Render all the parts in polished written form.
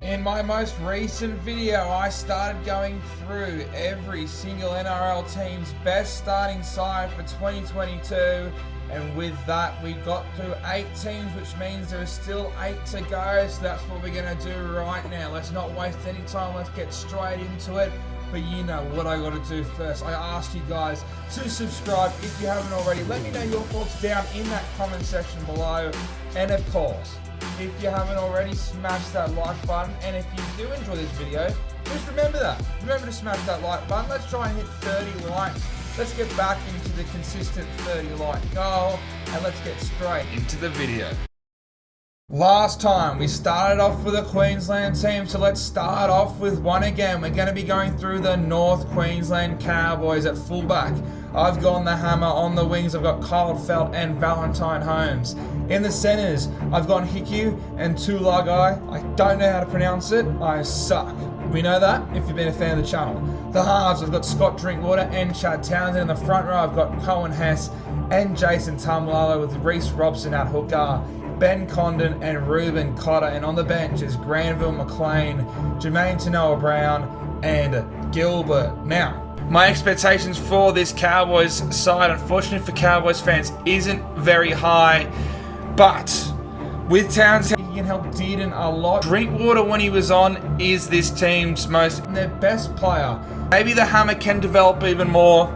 In my most recent video, I started going through every single NRL team's best starting side for 2022, and with that we got through 8 teams, which means there is still 8 to go, so that's what we're going to do right now. Let's not waste any time, let's get straight into it. But you know what I got to do first. I asked you guys to subscribe if you haven't already. Let me know your thoughts down in that comment section below, and of course, if you haven't already, smash that like button. And if you do enjoy this video, just remember that. Remember to smash that like button. Let's try and hit 30 likes. Let's get back into the consistent 30 like goal. And let's get straight into the video. Last time we started off with a Queensland team, so let's start off with one again. We're going to be going through the North Queensland Cowboys at fullback. I've gone the hammer. On the wings, I've got Kyle Felt and Valentine Holmes. In the centres, I've gone Hikyu and Tulagai. I don't know how to pronounce it. I suck. We know that if you've been a fan of the channel. The halves, I've got Scott Drinkwater and Chad Townsend. In the front row, I've got Cohen Hess and Jason Taumalolo with Reece Robson at hooker, Ben Condon and Ruben Cotter. And on the bench is Granville McLean, Jermaine Tanoa-Brown and Gilbert. Now, my expectations for this Cowboys side, unfortunately for Cowboys fans, isn't very high. But with Townsend, he can help Dearden a lot. Drinkwater, when he was on, is this team's their best player. Maybe the hammer can develop even more.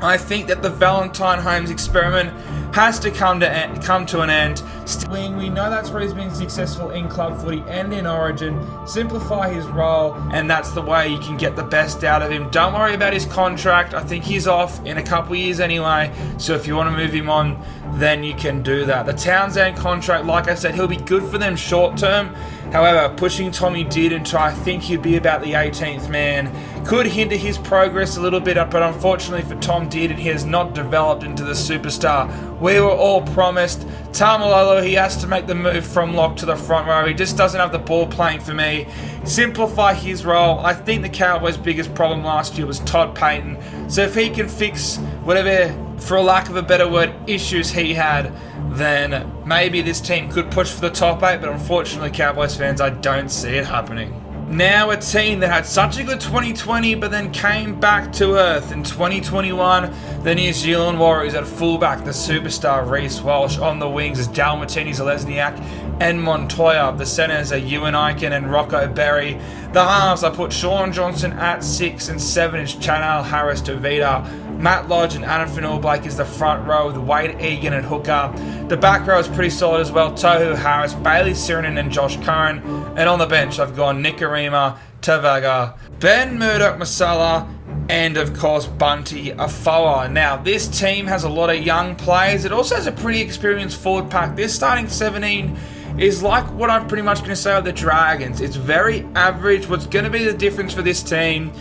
I think that the Valentine Holmes experiment has to come to an end. We know that's where he's been successful in club footy and in Origin. Simplify his role, and that's the way you can get the best out of him. Don't worry about his contract. I think he's off in a couple of years anyway, so if you want to move him on, then you can do that. The Townsend contract, like I said, he'll be good for them short term. However, pushing Tommy Dearden to, I think he'd be about the 18th man, could hinder his progress a little bit, but unfortunately for Tom Dearden, he has not developed into the superstar we were all promised. Taumalolo, he has to make the move from lock to the front row. He just doesn't have the ball playing for me. Simplify his role. I think the Cowboys' biggest problem last year was Todd Payton. So if he can fix whatever, for a lack of a better word, issues he had, then maybe this team could push for the top 8, but unfortunately, Cowboys fans, I don't see it happening. Now a team that had such a good 2020 but then came back to earth in 2021, the New Zealand Warriors at fullback, the superstar Reece Walsh. On the wings is Dal Martini-Zalesniak and Montoya. The centres are Ewan Aiken and Rocco Berry. The halves, I put Sean Johnson at 6 and 7 is Chanel Harris Tavita. Matt Lodge and Adam Fanua-Blake is the front row with Wade Egan at hooker. The back row is pretty solid as well. Tohu Harris, Bailey Sirinen and Josh Curran. And on the bench, I've gone Nikorima, Tavaga, Ben Murdoch-Masala, and of course Bunty Afoa. Now, this team has a lot of young players. It also has a pretty experienced forward pack. This starting 17 is like what I'm pretty much going to say of the Dragons. It's very average. What's going to be the difference for this team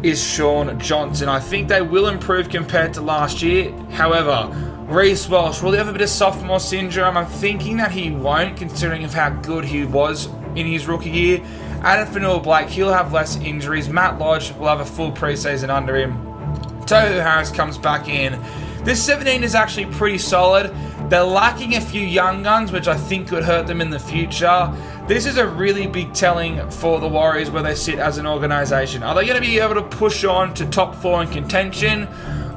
is Sean Johnson. I think they will improve compared to last year. However, Reece Walsh, will he have a bit of sophomore syndrome? I'm thinking that he won't, considering of how good he was in his rookie year. Adam Fanua-Blake, he'll have less injuries. Matt Lodge will have a full preseason under him. Tohu Harris comes back in. This 17 is actually pretty solid. They're lacking a few young guns, which I think could hurt them in the future. This is a really big telling for the Warriors where they sit as an organisation. Are they going to be able to push on to top 4 in contention,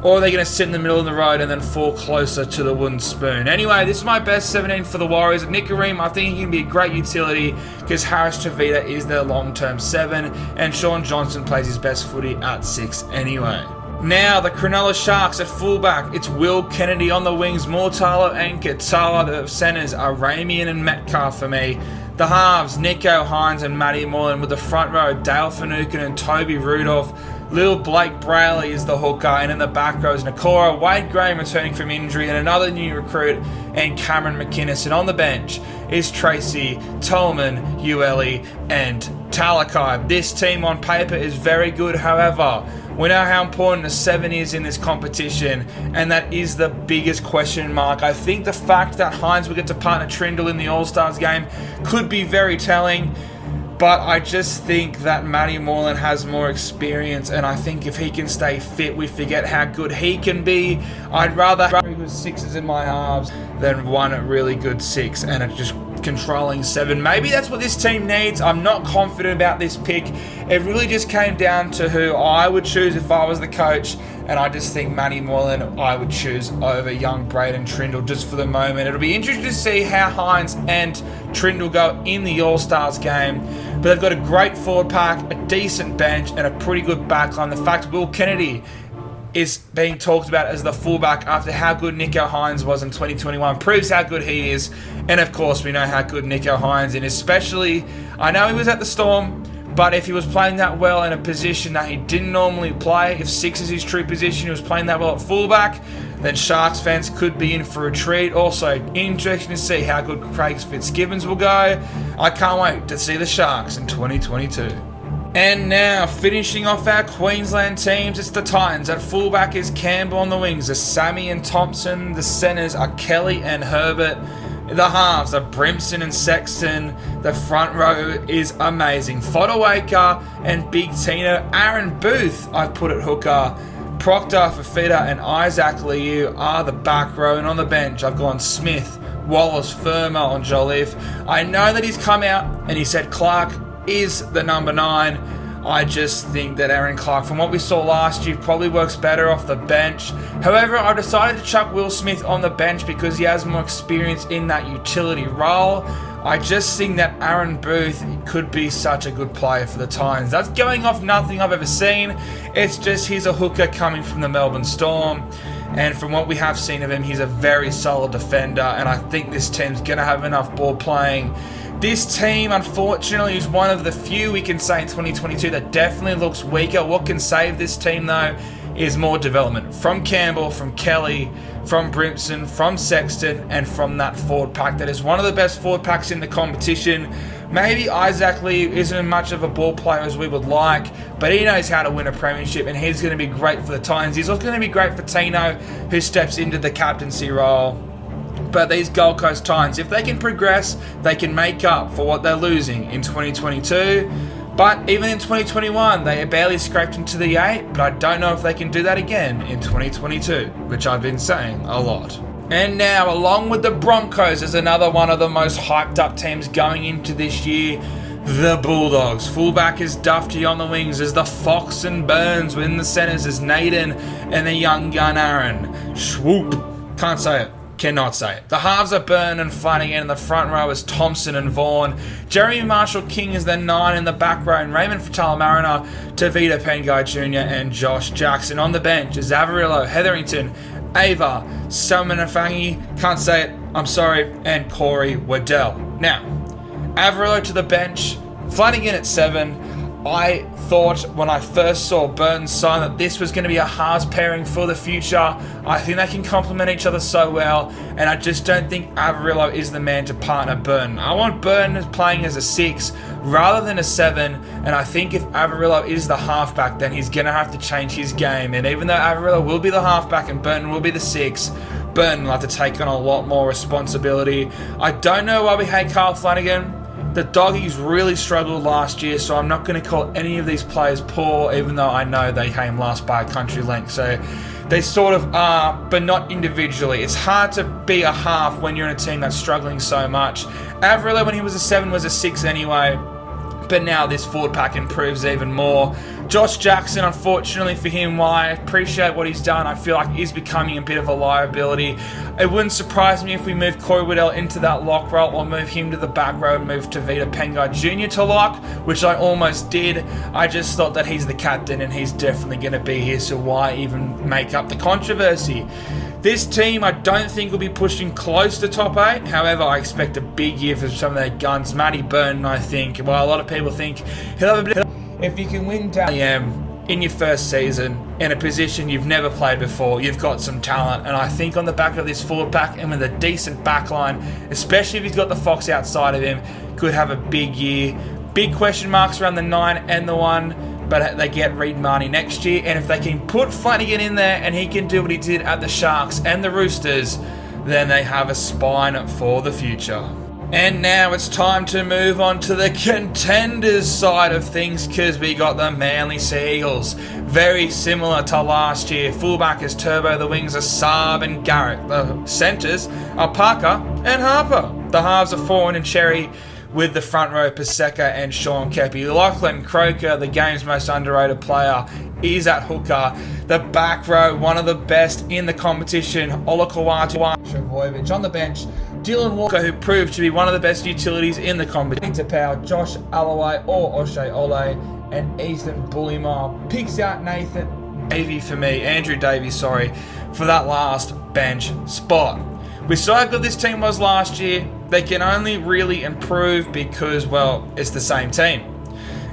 or are they going to sit in the middle of the road and then fall closer to the wooden spoon? Anyway, this is my best 17 for the Warriors. Nikorima, I think he can be a great utility because Harris Tavita is their long-term 7, and Sean Johnson plays his best footy at 6 anyway. Now, the Cronulla Sharks at fullback, it's Will Kennedy. On the wings, Mortalo and Katala. The centres are Ramian and Metcalf for me. The halves, Nico Hines and Matty Moylan. With the front row, Dale Finucane and Toby Rudolph. Lil Blake Brayley is the hooker, and in the back row is Nakora, Wade Graham returning from injury, and another new recruit, and Cameron McInnes. And on the bench is Tracy, Tolman, Ueli, and Talakai. This team on paper is very good, however, we know how important a 7 is in this competition, and that is the biggest question mark. I think the fact that Hines will get to partner Trindle in the All-Stars game could be very telling. But I just think that Matty Moylan has more experience, and I think if he can stay fit, we forget how good he can be. I'd rather have very good 6s in my halves than one really good 6, and it just controlling 7. Maybe that's what this team needs. I'm not confident about this pick. It really just came down to who I would choose if I was the coach, and I just think Matty Moylan I would choose over young Braden Trindle just for the moment. It'll be interesting to see how Hines and Trindle go in the All-Stars game, but they've got a great forward pack, a decent bench, and a pretty good backline. The fact Will Kennedy is being talked about as the fullback after how good Nico Hines was in 2021 proves how good he is. And of course we know how good Nico Hines is, especially, I know he was at the Storm, but if he was playing that well in a position that he didn't normally play, if 6 is his true position, he was playing that well at fullback, then Sharks fans could be in for a treat. Also interesting to see how good Craig Fitzgibbons will go. I can't wait to see the Sharks in 2022. And now, finishing off our Queensland teams, it's the Titans. At fullback is Campbell on the wings. There's Sammy and Thompson. The centres are Kelly and Herbert. The halves are Brimson and Sexton. The front row is amazing. Fodawaker and Big Tino. Aaron Booth, I've put at hooker. Proctor, Fafita and Isaac Liu are the back row. And on the bench, I've gone Smith, Wallace, Firma and Jolliffe. I know that he's come out and he said Clark is the number 9. I just think that Aaron Clark, from what we saw last year, probably works better off the bench. However, I decided to chuck Will Smith on the bench because he has more experience in that utility role. I just think that Aaron Booth could be such a good player for the Titans. That's going off nothing I've ever seen. It's just he's a hooker coming from the Melbourne Storm. And from what we have seen of him, he's a very solid defender. And I think this team's going to have enough ball playing. This team, unfortunately, is one of the few we can say in 2022 that definitely looks weaker. What can save this team, though, is more development from Campbell, from Kelly, from Brimson, from Sexton, and from that forward pack. That is one of the best forward packs in the competition. Maybe Isaac Lee isn't much of a ball player as we would like, but he knows how to win a premiership, and he's going to be great for the Titans. He's also going to be great for Tino, who steps into the captaincy role. But these Gold Coast Titans, if they can progress, they can make up for what they're losing in 2022. But even in 2021, they barely scraped into the 8, but I don't know if they can do that again in 2022, which I've been saying a lot. And now, along with the Broncos, is another one of the most hyped up teams going into this year, the Bulldogs. Fullback is Dufty on the wings. There's the Fox and Burns. Within the centres is Naden and the young gun Aaron. Swoop. Can't say it. Cannot say it. The halves are Byrne and Flanagan, and the front row is Thompson and Vaughan. Jeremy Marshall-King is the 9 in the back row, and Raymond Fatala-Mariner, Tavita Pengai Jr. and Josh Jackson. On the bench is Avarillo, Hetherington, Ava, Salmanafangi, can't say it, I'm sorry, and Corey Waddell. Now, Avarillo to the bench, Flanagan at 7. I thought when I first saw Burns sign that this was going to be a halves pairing for the future. I think they can complement each other so well, and I just don't think Avarillo is the man to partner Burton. I want Burton playing as a 6 rather than a 7, and I think if Avarillo is the halfback, then he's going to have to change his game. And even though Avarillo will be the halfback and Burton will be the 6, Burton will have to take on a lot more responsibility. I don't know why we hate Carl Flanagan. The Doggies really struggled last year, so I'm not going to call any of these players poor, even though I know they came last by a country length. So they sort of are, but not individually. It's hard to be a half when you're in a team that's struggling so much. Avarillo, when he was a 7, was a 6 anyway. But now this forward pack improves even more. Josh Jackson, unfortunately for him, while I appreciate what he's done, I feel like he's becoming a bit of a liability. It wouldn't surprise me if we move Corey Waddell into that lock role or move him to the back row and move Tavita Pengai Jr. to lock, which I almost did. I just thought that he's the captain and he's definitely going to be here, so why even make up the controversy? This team, I don't think will be pushing close to top 8. However, I expect a big year for some of their guns. Matty Burton, I think. While a lot of people think he'll have a bit of... If you can win down in your first season, in a position you've never played before, you've got some talent. And I think on the back of this forward pack and with a decent back line, especially if he's got the Fox outside of him, could have a big year. Big question marks around the 9 and the 1. But they get Reed Marnie next year, and if they can put Flanagan in there and he can do what he did at the Sharks and the Roosters, then they have a spine for the future. And now it's time to move on to the contenders side of things, because we got the Manly Sea Eagles. Very similar to last year. Fullback is Turbo, the wings are Saab and Garrett. The centres are Parker and Harper. The halves are Foran and Cherry, with the front row Paseka and Sean Kepi. Lachlan Croker, the game's most underrated player, is at hooker. The back row, one of the best in the competition, Olakawatu Travojevic. On the bench, Dylan Walker, who proved to be one of the best utilities in the competition. Peter Powell, Josh Alloway or O'Shea Ole, and Ethan Bullimore. Picks out Andrew Davies, for that last bench spot. We saw how good this team was last year. They can only really improve because, well, it's the same team.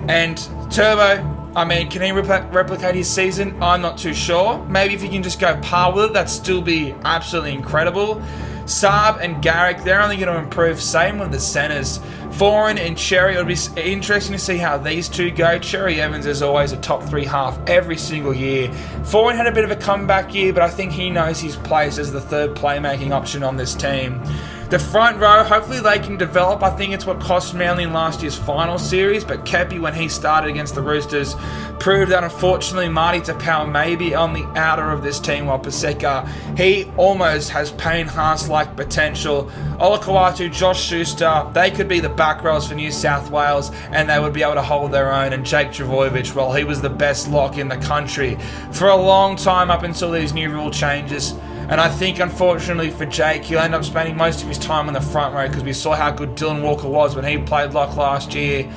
And Turbo, can he replicate his season? I'm not too sure. Maybe if he can just go par with it, that'd still be absolutely incredible. Saab and Garrick, they're only going to improve. Same with the centres. Foran and Cherry, it'll be interesting to see how these two go. Cherry Evans is always a top 3 half every single year. Foran had a bit of a comeback year, but I think he knows his place as the third playmaking option on this team. The front row, hopefully they can develop. I think it's what cost Manly in last year's final series, but Kepi, when he started against the Roosters, proved that unfortunately Marty Tapau may be on the outer of this team, while Paseka, he almost has Payne Haas-like potential. Olakawatu, Josh Schuster, they could be the back rows for New South Wales, and they would be able to hold their own. And Jake Travojevic, well, he was the best lock in the country for a long time up until these new rule changes. And I think, unfortunately for Jake, he'll end up spending most of his time on the front row, because we saw how good Dylan Walker was when he played lock last year.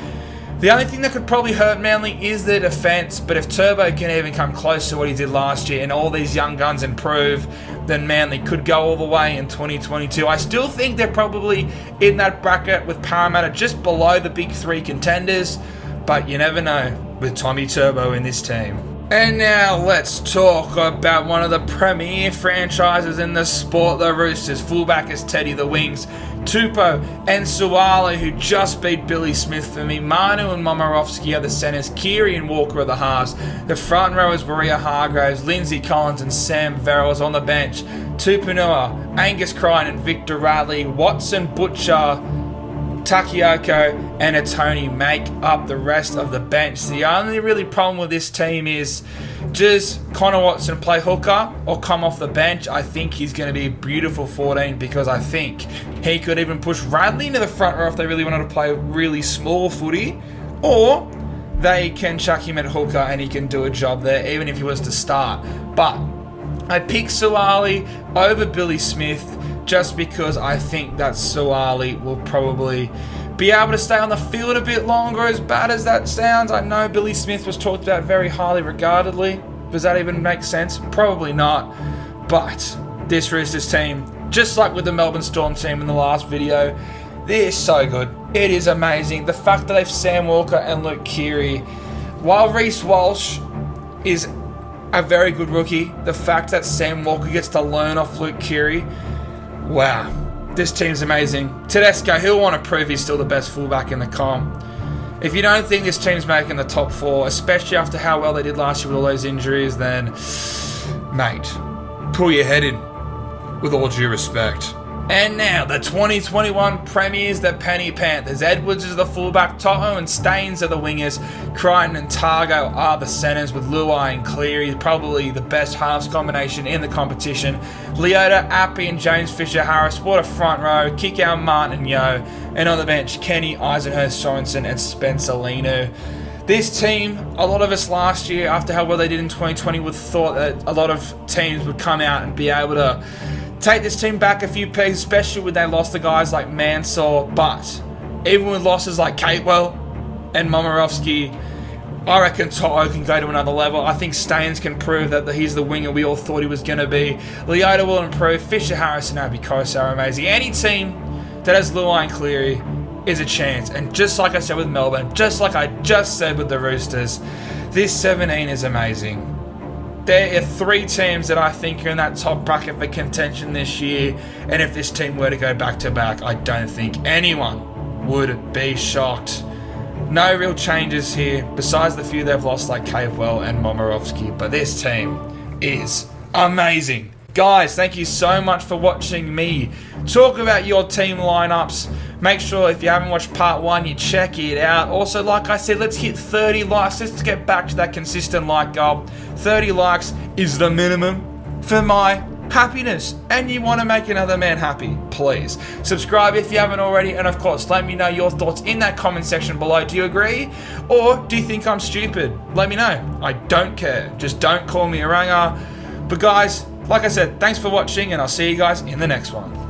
The only thing that could probably hurt Manly is their defence, but if Turbo can even come close to what he did last year and all these young guns improve, then Manly could go all the way in 2022. I still think they're probably in that bracket with Parramatta just below the big 3 contenders, but you never know with Tommy Turbo in this team. And now let's talk about one of the premier franchises in the sport, the Roosters. Fullback is Teddy, the wings Tupou and Suwali, who just beat Billy Smith for me. Manu and Momirovski are the centres. Keary and Walker are the halves. The front row is Maria Hargraves, Lindsay Collins and Sam Verrills. On the bench, Tupunua, Angus Crichton and Victor Radley, Watson, Butcher, Takioko and Atoni make up the rest of the bench. The only really problem with this team is, does Connor Watson play hooker or come off the bench? I think he's going to be a beautiful 14, because I think he could even push Radley into the front row if they really wanted to play really small footy, or they can chuck him at hooker and he can do a job there even if he was to start. But I pick Suwali over Billy Smith just because I think that Suwali will probably be able to stay on the field a bit longer, as bad as that sounds. I know Billy Smith was talked about very highly regardedly. Does that even make sense? Probably not. But this Roosters team, just like with the Melbourne Storm team in the last video, they're so good. It is amazing. The fact that they've Sam Walker and Luke Keary, while Reece Walsh is a very good rookie, the fact that Sam Walker gets to learn off Luke Keary, wow, this team's amazing. Tedesco, he'll want to prove he's still the best fullback in the comp. If you don't think this team's making the top 4, especially after how well they did last year with all those injuries, then, mate, pull your head in, with all due respect. And now, the 2021 premiers, the Penny Panthers. Edwards is the fullback, Toto and Staines are the wingers, Crichton and Targo are the centres, with Luai and Cleary probably the best halves combination in the competition. Leota, Appy and James Fisher-Harris, what a front row, Kikau, Martin and Yo, and on the bench, Kenny, Eisenhurst, Sorensen and Spencer Linu. This team, a lot of us last year, after how well they did in 2020, would thought that a lot of teams would come out and be able to take this team back a few pegs, especially when they lost the guys like Mansour. But even with losses like Catewell and Momirovski, I reckon Toto can go to another level. I think Staines can prove that he's the winger we all thought he was going to be. Leota will improve. Fisher-Harris and Abby Kosa are amazing. Any team that has Luai and Cleary is a chance. And just like I said with Melbourne, just like I just said with the Roosters, this 17 is amazing. There are 3 teams that I think are in that top bracket for contention this year, and if this team were to go back-to-back, I don't think anyone would be shocked. No real changes here, besides the few they've lost like Cavewell and Momirovski, but this team is amazing. Guys, thank you so much for watching me talk about your team lineups. Make sure if you haven't watched part 1, you check it out. Also, like I said, let's hit 30 likes. Let's get back to that consistent like goal. 30 likes is the minimum for my happiness, and you want to make another man happy, please subscribe if you haven't already, and of course let me know your thoughts in that comment section below. Do you agree, or do you think I'm stupid? Let me know. I don't care, just don't call me a ranger. But guys, like I said, thanks for watching, and I'll see you guys in the next one.